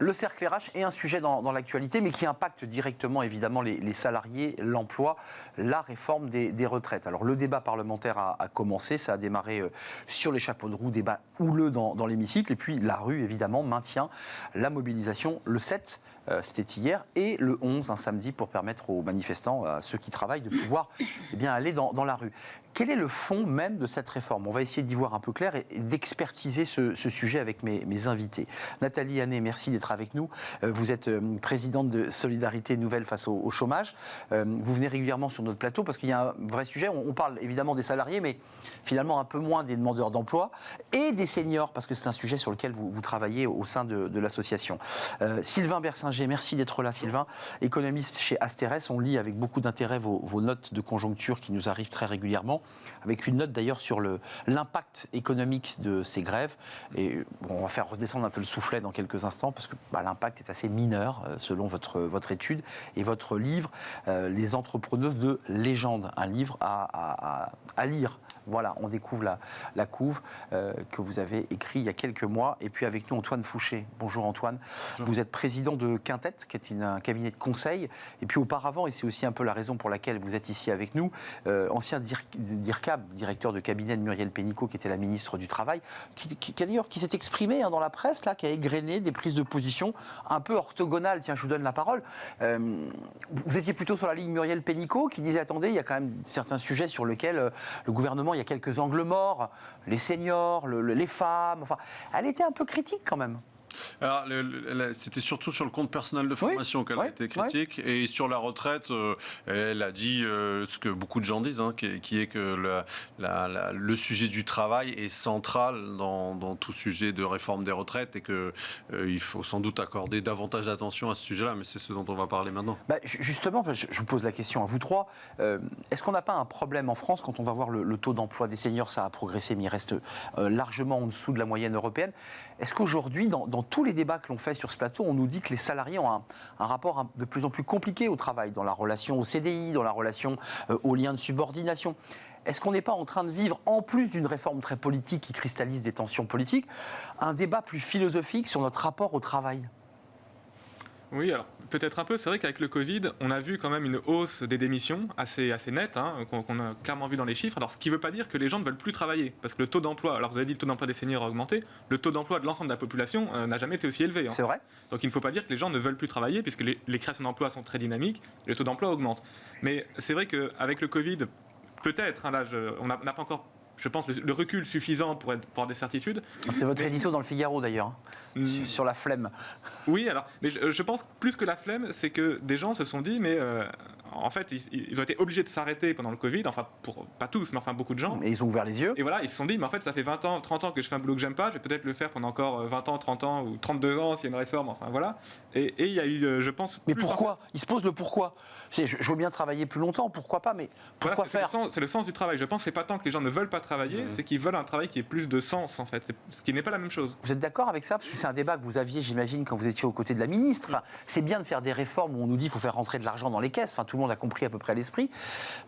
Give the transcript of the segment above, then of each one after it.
Le cercle RH est un sujet dans l'actualité, mais qui impacte directement évidemment les salariés, l'emploi, la réforme des retraites. Alors le débat parlementaire a commencé, ça a démarré sur les chapeaux de roue, débat houleux dans l'hémicycle, et puis la rue évidemment maintient la mobilisation le 7, c'était hier, et le 11, un samedi, pour permettre aux manifestants, à ceux qui travaillent, de pouvoir aller dans la rue. Quel est le fond même de cette réforme? On va essayer d'y voir un peu clair et d'expertiser ce sujet avec mes invités. Nathalie Hannet, merci d'être avec nous. Vous êtes présidente de Solidarité Nouvelle face au chômage. Vous venez régulièrement sur notre plateau parce qu'il y a un vrai sujet. On parle évidemment des salariés, mais finalement un peu moins des demandeurs d'emploi et des seniors, parce que c'est un sujet sur lequel vous travaillez au sein de l'association. Sylvain Bersinger, merci d'être là, Sylvain. Économiste chez Asterès, on lit avec beaucoup d'intérêt vos notes de conjoncture qui nous arrivent très régulièrement, avec une note d'ailleurs sur l'impact économique de ces grèves. Et bon, on va faire redescendre un peu le soufflet dans quelques instants, parce que l'impact est assez mineur, selon votre étude et votre livre, Les entrepreneuses de légende, un livre à lire. Voilà, on découvre la couve que vous avez écrit il y a quelques mois. Et puis avec nous, Antoine Fouché. Bonjour Antoine. Bonjour. Vous êtes président de Quintet, qui est un cabinet de conseil. Et puis auparavant, et c'est aussi un peu la raison pour laquelle vous êtes ici avec nous, ancien DIRCAB, directeur de cabinet de Muriel Pénicaud, qui était la ministre du Travail, qui s'est exprimé dans la presse, là, qui a égrené des prises de position un peu orthogonales. Tiens, je vous donne la parole. Vous étiez plutôt sur la ligne Muriel Pénicaud, qui disait, attendez, il y a quand même certains sujets sur lesquels le gouvernement, il y a quelques angles morts, les seniors, les femmes, enfin, elle était un peu critique quand même. Alors, c'était surtout sur le compte personnel de formation qu'elle a été critique, et sur la retraite, elle a dit ce que beaucoup de gens disent, qui est que le sujet du travail est central dans tout sujet de réforme des retraites, et qu'il faut sans doute accorder davantage d'attention à ce sujet-là, mais c'est ce dont on va parler maintenant. Justement, je vous pose la question à vous trois, est-ce qu'on n'a pas un problème en France quand on va voir le taux d'emploi des seniors? Ça a progressé, mais il reste largement en dessous de la moyenne européenne. Est-ce qu'aujourd'hui, dans tous les débats que l'on fait sur ce plateau, on nous dit que les salariés ont un rapport de plus en plus compliqué au travail, dans la relation au CDI, dans la relation aux liens de subordination? Est-ce qu'on n'est pas en train de vivre, en plus d'une réforme très politique qui cristallise des tensions politiques, un débat plus philosophique sur notre rapport au travail? Oui, alors peut-être un peu. C'est vrai qu'avec le Covid, on a vu quand même une hausse des démissions assez nette, qu'on a clairement vu dans les chiffres. Alors, ce qui ne veut pas dire que les gens ne veulent plus travailler, parce que le taux d'emploi, alors vous avez dit le taux d'emploi des seniors a augmenté, le taux d'emploi de l'ensemble de la population n'a jamais été aussi élevé. C'est vrai. Donc il ne faut pas dire que les gens ne veulent plus travailler, puisque les créations d'emplois sont très dynamiques, et le taux d'emploi augmente. Mais c'est vrai qu'avec le Covid, peut-être, là, on n'a pas encore, je pense, le recul suffisant pour avoir des certitudes. C'est votre édito dans le Figaro d'ailleurs, sur la flemme. Oui, alors, mais je pense plus que la flemme, c'est que des gens se sont dit, mais en fait, ils ont été obligés de s'arrêter pendant le Covid, enfin, pas tous, mais enfin beaucoup de gens. Et ils ont ouvert les yeux. Et voilà, ils se sont dit, mais en fait, ça fait 20 ans, 30 ans que je fais un boulot que j'aime pas, je vais peut-être le faire pendant encore 20 ans, 30 ans, ou 32 ans s'il y a une réforme, enfin voilà. Et il y a eu, je pense... Mais pourquoi ? Il se pose le pourquoi. Je veux bien travailler plus longtemps, pourquoi pas, mais pourquoi faire ? C'est le sens du travail. Je pense que c'est pas tant que les gens ne veulent pas travailler, c'est qu'ils veulent un travail qui ait plus de sens, en fait. Ce qui n'est pas la même chose. Vous êtes d'accord avec ça ? Parce que c'est un débat que vous aviez, j'imagine, quand vous étiez aux côtés de la ministre. Enfin, c'est bien de faire des réformes où on nous dit qu'il faut faire rentrer de l'argent dans les caisses. Enfin, tout le monde a compris à peu près l'esprit.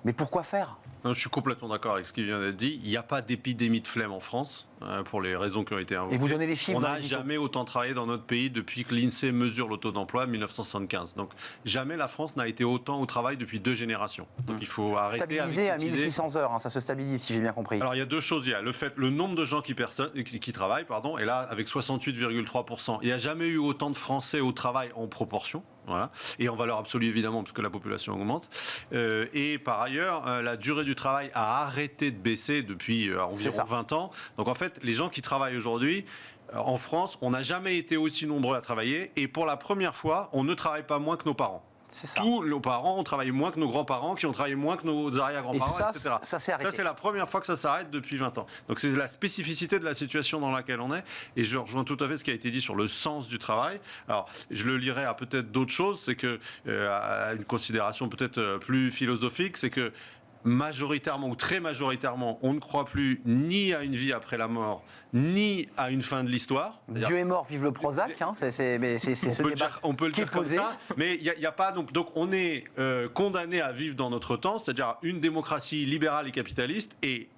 Mais pourquoi faire ? Non, je suis complètement d'accord avec ce qui vient d'être dit. Il n'y a pas d'épidémie de flemme en France, pour les raisons qui ont été invoquées. Et vous donnez les chiffres. On n'a jamais autant travaillé dans notre pays depuis que l'INSEE mesure le taux d'emploi en 1975. Donc jamais la France n'a été autant au travail depuis 2 générations. Donc il faut arrêter stabilisé avec à 1600 heures, ça se stabilise si j'ai bien compris. Alors il y a 2 choses. Il y a le nombre de gens qui travaillent, et là avec 68,3%. Il n'y a jamais eu autant de Français au travail en proportion. Voilà. Et en valeur absolue évidemment parce que la population augmente. Et par ailleurs, la durée du travail a arrêté de baisser depuis environ 20 ans. Donc en fait, les gens qui travaillent aujourd'hui, en France, on n'a jamais été aussi nombreux à travailler. Et pour la première fois, on ne travaille pas moins que nos parents. Tous nos parents ont travaillé moins que nos grands-parents, qui ont travaillé moins que nos arrière-grands-parents, etc. Ça s'est arrêté. Ça, c'est la première fois que ça s'arrête depuis 20 ans. Donc, c'est la spécificité de la situation dans laquelle on est. Et je rejoins tout à fait ce qui a été dit sur le sens du travail. Alors, je le lirai à peut-être d'autres choses. C'est que, à une considération peut-être plus philosophique, c'est que majoritairement ou très majoritairement, on ne croit plus ni à une vie après la mort, ni à une fin de l'histoire. Dieu est mort, vive le Prozac, c'est ce débat on peut le qui est dire comme posé. ça, mais il y a pas donc on est condamné à vivre dans notre temps, c'est-à-dire une démocratie libérale et capitaliste, et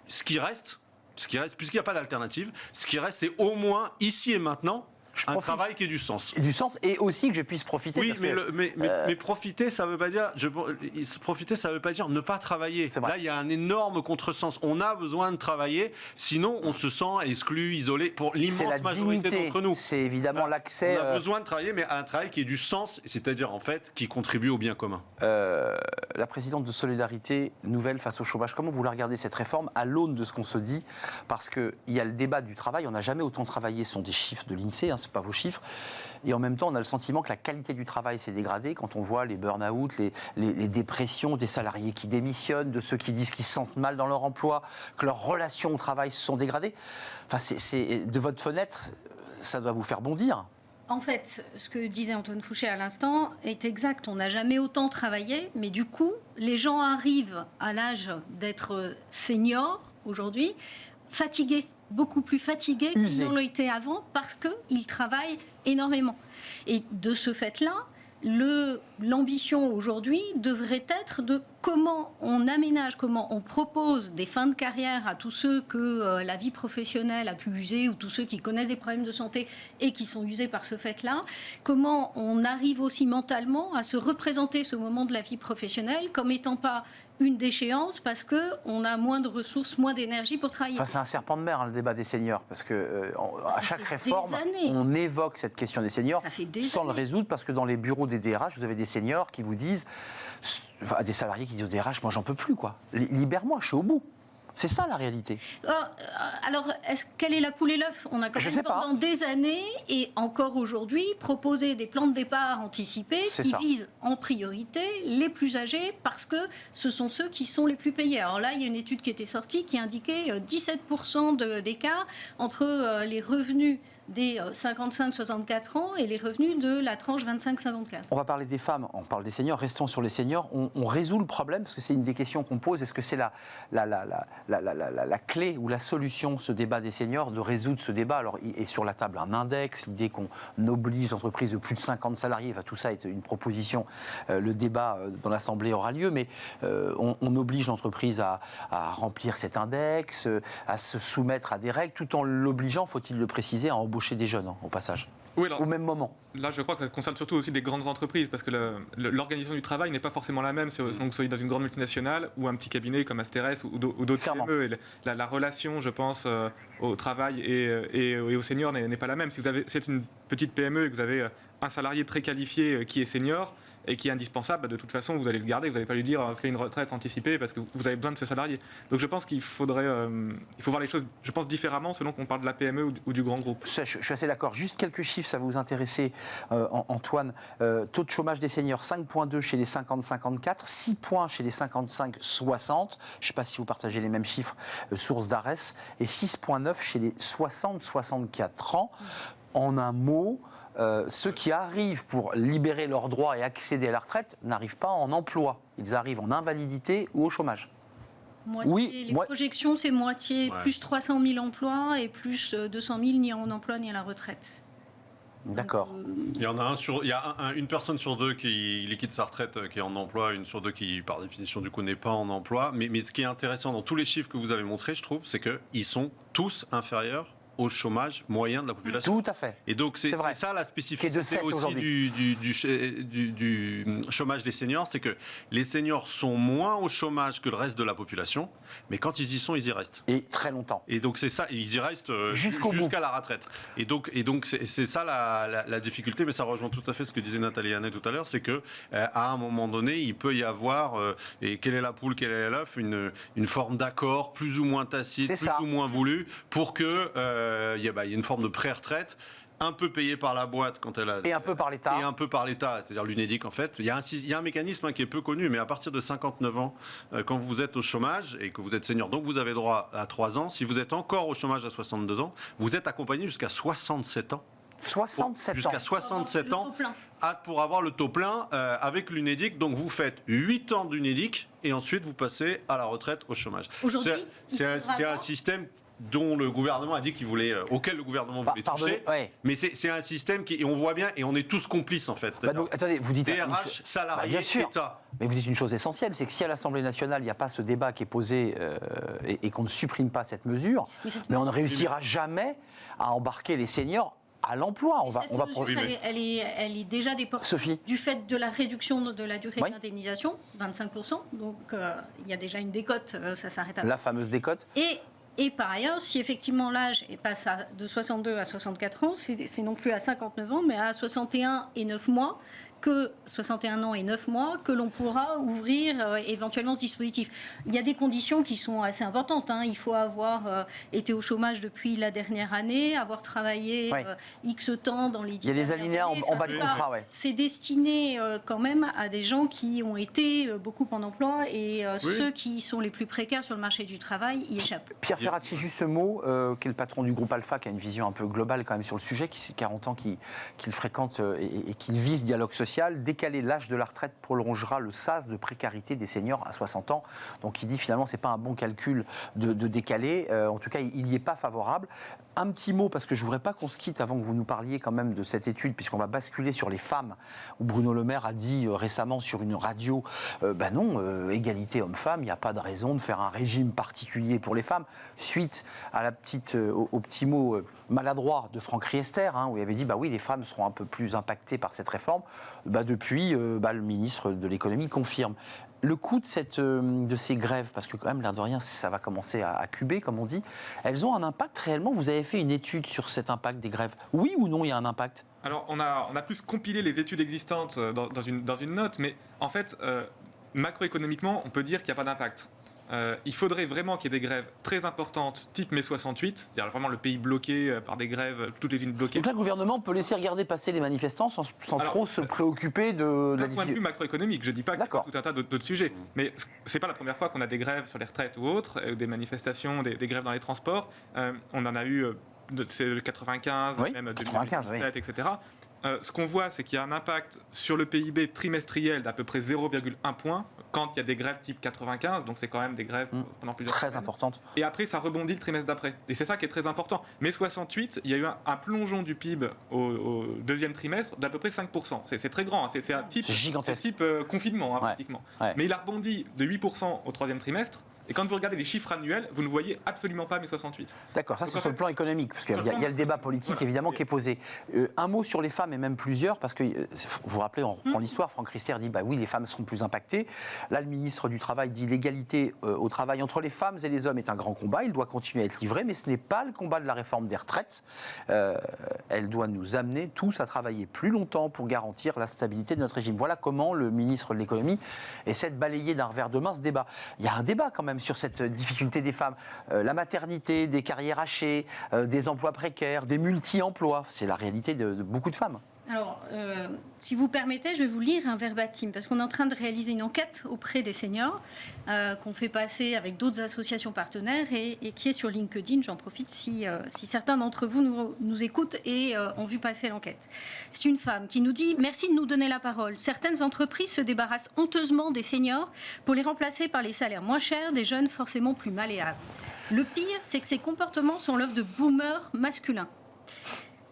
ce qui reste, puisqu'il n'y a pas d'alternative, ce qui reste, c'est au moins ici et maintenant un travail qui ait du sens. Du sens et aussi que je puisse profiter. Oui, parce mais profiter, ça veut pas dire. Profiter, ça veut pas dire ne pas travailler. Là, il y a un énorme contresens. On a besoin de travailler, sinon on se sent exclu, isolé. Pour l'immense majorité d'entre nous, c'est évidemment l'accès. On a besoin de travailler, mais un travail qui ait du sens, c'est-à-dire en fait qui contribue au bien commun. La présidente de Solidarité Nouvelle face au chômage, comment vous la regardez cette réforme à l'aune de ce qu'on se dit? Parce qu'il y a le débat du travail, on n'a jamais autant travaillé, ce sont des chiffres de l'INSEE, ce n'est pas vos chiffres, et en même temps on a le sentiment que la qualité du travail s'est dégradée quand on voit les burn-out, les dépressions des salariés qui démissionnent, de ceux qui disent qu'ils se sentent mal dans leur emploi, que leurs relations au travail se sont dégradées. Enfin, de votre fenêtre, ça doit vous faire bondir. En fait, ce que disait Antoine Fouché à l'instant est exact. On n'a jamais autant travaillé, mais du coup, les gens arrivent à l'âge d'être seniors aujourd'hui, fatigués, beaucoup plus fatigués qu'ils n'ont été avant parce qu'ils travaillent énormément. Et de ce fait-là, l'ambition aujourd'hui devrait être de comment on aménage, comment on propose des fins de carrière à tous ceux que la vie professionnelle a pu user ou tous ceux qui connaissent des problèmes de santé et qui sont usés par ce fait-là. Comment on arrive aussi mentalement à se représenter ce moment de la vie professionnelle comme étant pas une déchéance parce qu'on a moins de ressources, moins d'énergie pour travailler. Enfin, c'est un serpent de mer, le débat des seniors, parce que à chaque réforme, on évoque cette question des seniors sans le résoudre, parce que dans les bureaux des DRH, vous avez des seniors qui vous disent, des salariés qui disent au DRH, moi j'en peux plus, quoi. Libère-moi, je suis au bout. C'est ça la réalité. Alors, quelle est la poule et l'œuf? On a quand même pendant des années et encore aujourd'hui proposé des plans de départ anticipés qui visent en priorité les plus âgés parce que ce sont ceux qui sont les plus payés. Alors là, il y a une étude qui était sortie qui indiquait 17% d'écart entre les revenus des 55-64 ans et les revenus de la tranche 25-54. On va parler des femmes, on parle des seniors, restons sur les seniors. On résout le problème, parce que c'est une des questions qu'on pose. Est-ce que c'est la clé ou la solution, ce débat des seniors, de résoudre ce débat? Alors, il est sur la table un index, l'idée qu'on oblige l'entreprise de plus de 50 salariés, enfin, tout ça est une proposition. Le débat dans l'Assemblée aura lieu, mais on oblige l'entreprise à remplir cet index, à se soumettre à des règles, tout en l'obligeant, faut-il le préciser, à embaucher des jeunes, au passage, oui, alors, au même moment. Là, je crois que ça concerne surtout aussi des grandes entreprises, parce que l'organisation du travail n'est pas forcément la même, donc que vous soyez dans une grande multinationale ou un petit cabinet comme Asterès ou d'autres PME. Et la relation, je pense, au travail et aux seniors n'est pas la même. Si c'est une petite PME et que vous avez un salarié très qualifié qui est senior et qui est indispensable, de toute façon, vous allez le garder. Vous n'allez pas lui dire fais une retraite anticipée parce que vous avez besoin de ce salarié. Donc je pense qu'il faut voir les choses, je pense, différemment selon qu'on parle de la PME ou du grand groupe. Je suis assez d'accord. Juste quelques chiffres, ça va vous intéresser, Antoine. Taux de chômage des seniors, 5,2 chez les 50-54, 6 points chez les 55-60. Je ne sais pas si vous partagez les mêmes chiffres, source d'ARES, et 6,9 chez les 60-64 ans. En un mot, ceux qui arrivent pour libérer leurs droits et accéder à la retraite n'arrivent pas en emploi. Ils arrivent en invalidité ou au chômage. Les projections, c'est moitié, plus 300 000 emplois et plus 200 000 ni en emploi ni à la retraite. D'accord. Il y en a une personne sur deux qui liquide sa retraite qui est en emploi, une sur deux qui, par définition, du coup, n'est pas en emploi. Mais ce qui est intéressant dans tous les chiffres que vous avez montrés, je trouve, c'est qu'ils sont tous inférieurs au chômage moyen de la population. Tout à fait. Et donc c'est ça la spécificité aussi du chômage des seniors, c'est que les seniors sont moins au chômage que le reste de la population, mais quand ils y sont, ils y restent. Et très longtemps. Et donc c'est ça, ils y restent jusqu'à la retraite. Et donc c'est ça la difficulté, mais ça rejoint tout à fait ce que disait Nathalie Hannet tout à l'heure, c'est que à un moment donné, il peut y avoir, et quelle est la poule, quelle est l'œuf, une forme d'accord plus ou moins tacite, ou moins voulu, pour que il y a une forme de pré-retraite un peu payée par la boîte quand elle a... Et un peu par l'État. Et un peu par l'État, c'est-à-dire l'UNEDIC en fait. Il y a un mécanisme qui est peu connu, mais à partir de 59 ans, quand vous êtes au chômage et que vous êtes senior, donc vous avez droit à 3 ans. Si vous êtes encore au chômage à 62 ans, vous êtes accompagné jusqu'à 67 ans. 67 ans. Jusqu'à 67 ans pour avoir le taux plein avec l'UNEDIC. Donc vous faites 8 ans d'UNEDIC et ensuite vous passez à la retraite au chômage. Aujourd'hui, c'est un système dont le gouvernement a dit auquel le gouvernement voulait toucher. Mais c'est un système et on voit bien, et on est tous complices en fait. Donc, attendez, vous dites DRH, salariés, bien sûr. État. Mais vous dites une chose essentielle, c'est que si à l'Assemblée nationale, il n'y a pas ce débat qui est posé et qu'on ne supprime pas cette mesure, mais on ne réussira jamais à embarquer les seniors à l'emploi. Cette mesure, elle est déjà déportée Sophie. du fait de la réduction de la durée Oui. d'indemnisation, 25%. Donc, il y a déjà une décote, ça s'arrête à... La fameuse décote. Et par ailleurs, si effectivement l'âge passe de 62 à 64 ans, c'est non plus à 59 ans, mais à 61 et 9 mois, 61 ans et 9 mois, que l'on pourra ouvrir éventuellement ce dispositif. Il y a des conditions qui sont assez importantes. Il faut avoir été au chômage depuis la dernière année, avoir travaillé X temps dans les 10 Il y a des alinéas en bas de contrat, C'est destiné quand même à des gens qui ont été beaucoup en emploi et ceux qui sont les plus précaires sur le marché du travail y échappent. Pierre Ferracci, juste ce mot, qui est le patron du groupe Alpha, qui a une vision un peu globale quand même sur le sujet, qui c'est 40 ans qu'il fréquente et qu'il vise dialogue social. Décaler l'âge de la retraite prolongera le sas de précarité des seniors à 60 ans. Donc il dit finalement c'est pas un bon calcul de décaler. En tout cas, il n'y est pas favorable. Un petit mot, parce que je ne voudrais pas qu'on se quitte avant que vous nous parliez quand même de cette étude, puisqu'on va basculer sur les femmes, où Bruno Le Maire a dit récemment sur une radio, égalité homme-femme, il n'y a pas de raison de faire un régime particulier pour les femmes, suite à au petit mot maladroit de Franck Riester, où il avait dit, oui, les femmes seront un peu plus impactées par cette réforme. Depuis, le ministre de l'économie confirme. Le coût de ces grèves, parce que quand même, l'air de rien, ça va commencer à cuber, comme on dit, elles ont un impact réellement. Vous avez fait une étude sur cet impact des grèves. Oui ou non, il y a un impact ? Alors, on a plus compilé les études existantes dans une note, mais en fait, macroéconomiquement, on peut dire qu'il n'y a pas d'impact. Il faudrait vraiment qu'il y ait des grèves très importantes, type mai 68, c'est-à-dire vraiment le pays bloqué par des grèves, toutes les unes bloquées. Donc là, le gouvernement peut laisser regarder passer les manifestants sans trop se préoccuper de la d'un point de vue macroéconomique, je ne dis pas qu'il y a tout un tas d'autres sujets, mais ce n'est pas la première fois qu'on a des grèves sur les retraites ou autres, des manifestations, des grèves dans les transports. On en a eu c'est 95, même 2017, etc. Ce qu'on voit, c'est qu'il y a un impact sur le PIB trimestriel d'à peu près 0,1 point quand il y a des grèves type 95, donc c'est quand même des grèves pendant plusieurs semaines. Très importantes. Et après, ça rebondit le trimestre d'après. Et c'est ça qui est très important. Mais 68, il y a eu un plongeon du PIB au deuxième trimestre d'à peu près 5%. C'est très grand, c'est un type, gigantesque. Type confinement, pratiquement. Ouais. Mais il a rebondi de 8% au troisième trimestre. Et quand vous regardez les chiffres annuels, vous ne voyez absolument pas mai 68. D'accord, ça c'est sur le plan économique, parce qu'il y a le débat politique évidemment qui est posé. Un mot sur les femmes et même plusieurs, parce que vous vous rappelez, on reprend l'histoire, Franck Riester dit oui, les femmes seront plus impactées. Là, le ministre du Travail dit l'égalité au travail entre les femmes et les hommes est un grand combat, il doit continuer à être livré, mais ce n'est pas le combat de la réforme des retraites. Elle doit nous amener tous à travailler plus longtemps pour garantir la stabilité de notre régime. Voilà comment le ministre de l'économie essaie de balayer d'un revers de main ce débat. Il y a un débat quand même sur cette difficulté des femmes, la maternité, des carrières hachées, des emplois précaires, des multi-emplois. C'est la réalité de beaucoup de femmes. Alors, si vous permettez, je vais vous lire un verbatim, parce qu'on est en train de réaliser une enquête auprès des seniors, qu'on fait passer avec d'autres associations partenaires et qui est sur LinkedIn. J'en profite si certains d'entre vous nous écoutent et ont vu passer l'enquête. C'est une femme qui nous dit « Merci de nous donner la parole. Certaines entreprises se débarrassent honteusement des seniors pour les remplacer par les salaires moins chers des jeunes forcément plus malléables. Le pire, c'est que ces comportements sont l'œuvre de boomers masculins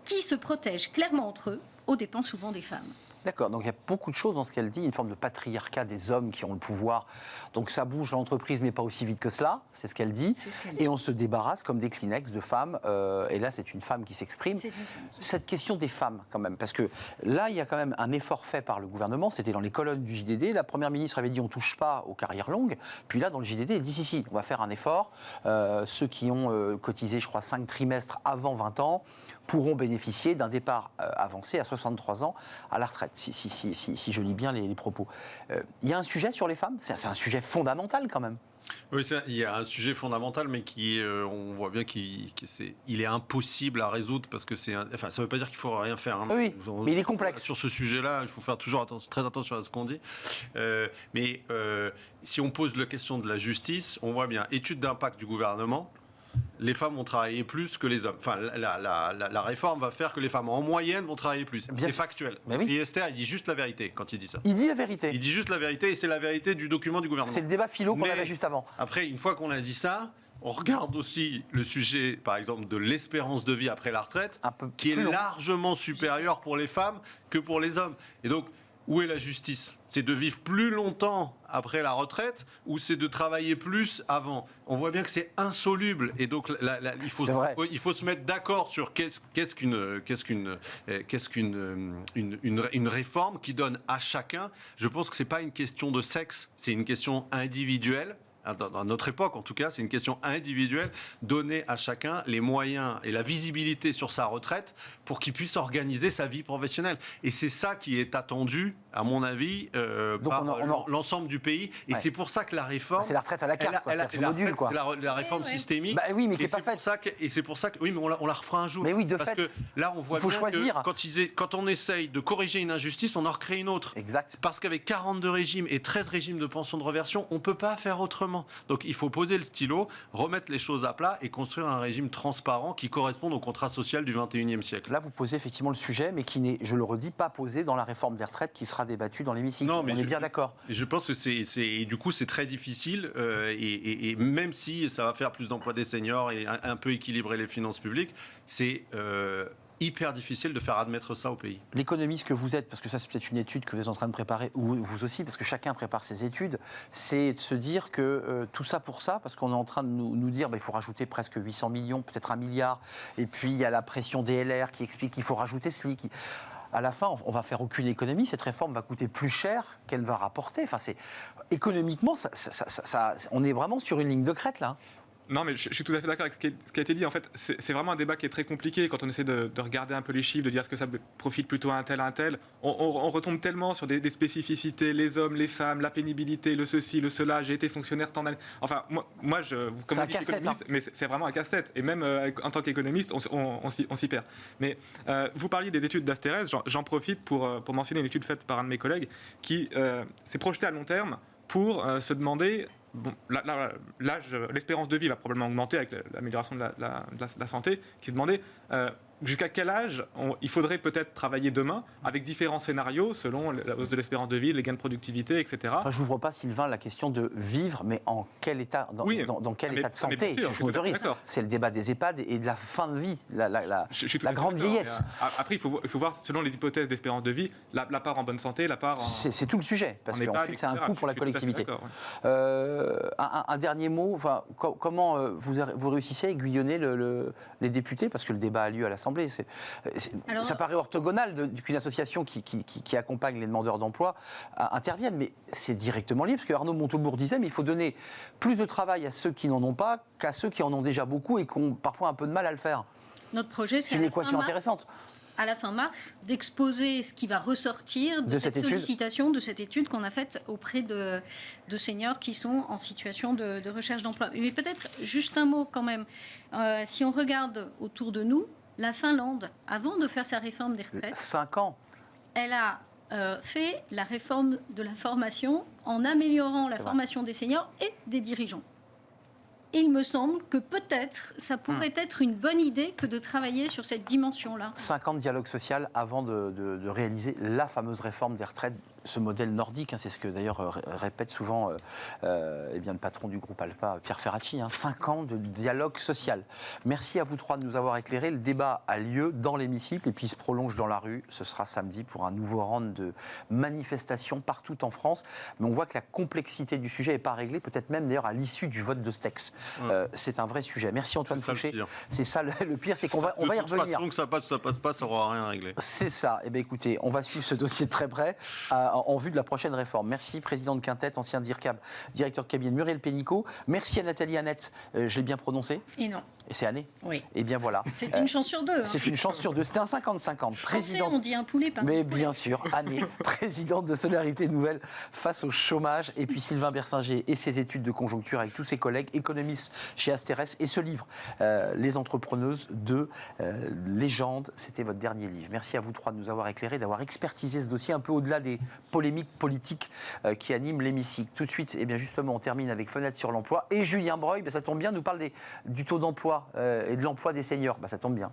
qui se protègent clairement entre eux, aux dépens souvent des femmes. » D'accord, donc il y a beaucoup de choses dans ce qu'elle dit, une forme de patriarcat des hommes qui ont le pouvoir. Donc ça bouge l'entreprise, mais pas aussi vite que cela, c'est ce qu'elle dit. Et on se débarrasse comme des Kleenex de femmes. Et là, c'est une femme qui s'exprime. Cette question des femmes, quand même, parce que là, il y a quand même un effort fait par le gouvernement. C'était dans les colonnes du JDD. La Première ministre avait dit on ne touche pas aux carrières longues. Puis là, dans le JDD, elle dit si, on va faire un effort. Ceux qui ont cotisé, je crois, 5 trimestres avant 20 ans, pourront bénéficier d'un départ avancé à 63 ans à la retraite, si je lis bien les propos. Il y a un sujet sur les femmes, c'est un sujet fondamental quand même. Oui, il y a un sujet fondamental, mais on voit bien qu'il est impossible à résoudre parce que ça ne veut pas dire qu'il ne faut rien faire. Oui, mais il est complexe. Sur ce sujet-là, il faut faire toujours très attention à ce qu'on dit. Mais si on pose la question de la justice, on voit bien, étude d'impact du gouvernement, les femmes vont travailler plus que les hommes. Enfin, la réforme va faire que les femmes, en moyenne, vont travailler plus. C'est factuel. Et Esther, il dit juste la vérité quand il dit ça. Il dit la vérité. Il dit juste la vérité et c'est la vérité du document du gouvernement. C'est le débat philo qu'on avait juste avant. Après, une fois qu'on a dit ça, on regarde aussi le sujet, par exemple, de l'espérance de vie après la retraite, qui est largement supérieur pour les femmes que pour les hommes. Et donc, où est la justice? C'est de vivre plus longtemps après la retraite ou c'est de travailler plus avant? On voit bien que c'est insoluble et donc il faut se mettre d'accord sur qu'est-ce qu'une réforme qui donne à chacun. Je pense que c'est pas une question de sexe, c'est une question individuelle. Dans notre époque, en tout cas, c'est une question individuelle, donner à chacun les moyens et la visibilité sur sa retraite pour qu'il puisse organiser sa vie professionnelle. Et c'est ça qui est attendu, à mon avis, par l'ensemble du pays. Et c'est pour ça que la réforme... C'est la retraite à la carte, c'est la réforme systémique. Bah oui, mais qui n'est pas faite. Et c'est pour ça que... Oui, mais on la refera un jour. Mais oui, de parce fait. que là, on voit il faut bien choisir. que quand on essaye de corriger une injustice, on en recrée une autre. Exact. Parce qu'avec 42 régimes et 13 régimes de pension de réversion, on ne peut pas faire autrement. Donc il faut poser le stylo, remettre les choses à plat et construire un régime transparent qui corresponde au contrat social du 21e siècle. Là, vous posez effectivement le sujet, mais qui n'est, je le redis, pas posé dans la réforme des retraites qui sera débattue dans l'hémicycle. On est bien d'accord. Je pense que du coup, c'est très difficile et même si ça va faire plus d'emplois des seniors et un peu équilibrer les finances publiques, c'est... hyper difficile de faire admettre ça au pays. L'économiste que vous êtes, parce que ça c'est peut-être une étude que vous êtes en train de préparer, ou vous aussi, parce que chacun prépare ses études, c'est de se dire que tout ça pour ça, parce qu'on est en train de nous dire qu'il faut rajouter presque 800 millions, peut-être 1 milliard, et puis il y a la pression des LR qui explique qu'il faut rajouter ceci. À la fin, on va faire aucune économie, cette réforme va coûter plus cher qu'elle va rapporter. Enfin, économiquement, on est vraiment sur une ligne de crête là. Non, mais je suis tout à fait d'accord avec ce qui a été dit. En fait, c'est vraiment un débat qui est très compliqué quand on essaie de regarder un peu les chiffres, de dire est-ce que ça profite plutôt à un tel, à un tel. On retombe tellement sur des spécificités, les hommes, les femmes, la pénibilité, le ceci, le cela. J'ai été fonctionnaire tant d'années. Enfin, moi comme on dit économiste, mais c'est vraiment un casse-tête. Et même en tant qu'économiste, on s'y perd. Mais vous parliez des études d'Asterès. J'en profite pour mentionner une étude faite par un de mes collègues qui s'est projetée à long terme pour se demander... Bon, l'espérance de vie va probablement augmenter avec l'amélioration de la santé, qui se demandait jusqu'à quel âge il faudrait peut-être travailler demain, avec différents scénarios selon la hausse de l'espérance de vie, les gains de productivité, etc. Enfin, je n'ouvre pas, Sylvain, la question de vivre, mais en quel état, dans quel état de santé, je m'autorise. C'est le débat des EHPAD et de la fin de vie, la grande vieillesse. Après, il faut voir, selon les hypothèses d'espérance de vie, la part en bonne santé, la part en... C'est tout le sujet, parce qu'ensuite, c'est un coût pour la collectivité. Un dernier mot, enfin, comment vous réussissez à aiguillonner les députés, parce que le débat a lieu à l'Assemblée. Ça paraît orthogonal qu'une association qui accompagne les demandeurs d'emploi intervienne, mais c'est directement lié, parce que Arnaud Montebourg disait, mais il faut donner plus de travail à ceux qui n'en ont pas qu'à ceux qui en ont déjà beaucoup et qui ont parfois un peu de mal à le faire. Notre projet, c'est une équation intéressante. À la fin mars, d'exposer ce qui va ressortir de cette sollicitation, de cette étude qu'on a faite auprès de seniors qui sont en situation de recherche d'emploi. Mais peut-être juste un mot quand même. Si on regarde autour de nous, la Finlande, avant de faire sa réforme des retraites... 5 ans. Elle a fait la réforme de la formation en améliorant la formation des seniors et des dirigeants. Il me semble que peut-être ça pourrait être une bonne idée que de travailler sur cette dimension-là. 5 ans de dialogue social avant de réaliser la fameuse réforme des retraites, ce modèle nordique, c'est ce que d'ailleurs répète souvent le patron du groupe Alpha, Pierre Ferracci, 5 ans de dialogue social. Merci à vous trois de nous avoir éclairés. Le débat a lieu dans l'hémicycle et puis il se prolonge dans la rue. Ce sera samedi pour un nouveau round de manifestations partout en France. Mais on voit que la complexité du sujet n'est pas réglée, peut-être même d'ailleurs à l'issue du vote de ce texte. C'est un vrai sujet. Merci Antoine Fouché. C'est ça le pire, c'est qu'on va y revenir. De toute façon, que ça passe pas, ça n'aura rien réglé. C'est ça. Eh bien écoutez, on va suivre ce dossier de très près en vue de la prochaine réforme. Merci président de Quintet, ancien directeur de cabinet de Muriel Pénicaud. Merci à Nathalie Annette, je l'ai bien prononcé. Et non. Et c'est Anne. Oui. Et bien voilà. C'est une chance sur deux. C'est une chance sur deux. C'était un 50-50. Présidente. On dit un poulet, pas un Mais poulet. bien sûr, Anne, présidente de Solidarité Nouvelle face au chômage. Et puis Sylvain Bersinger et ses études de conjoncture avec tous ses collègues économistes chez Asterès. Et ce livre, Les entrepreneuses de légende, c'était votre dernier livre. Merci à vous trois de nous avoir éclairés, d'avoir expertisé ce dossier un peu au-delà des polémiques politiques qui animent l'hémicycle. Tout de suite, eh bien justement, on termine avec Fenêtre sur l'emploi. Et Julien Breuil, ça tombe bien, nous parle du taux d'emploi et de l'emploi des seniors. Ça tombe bien.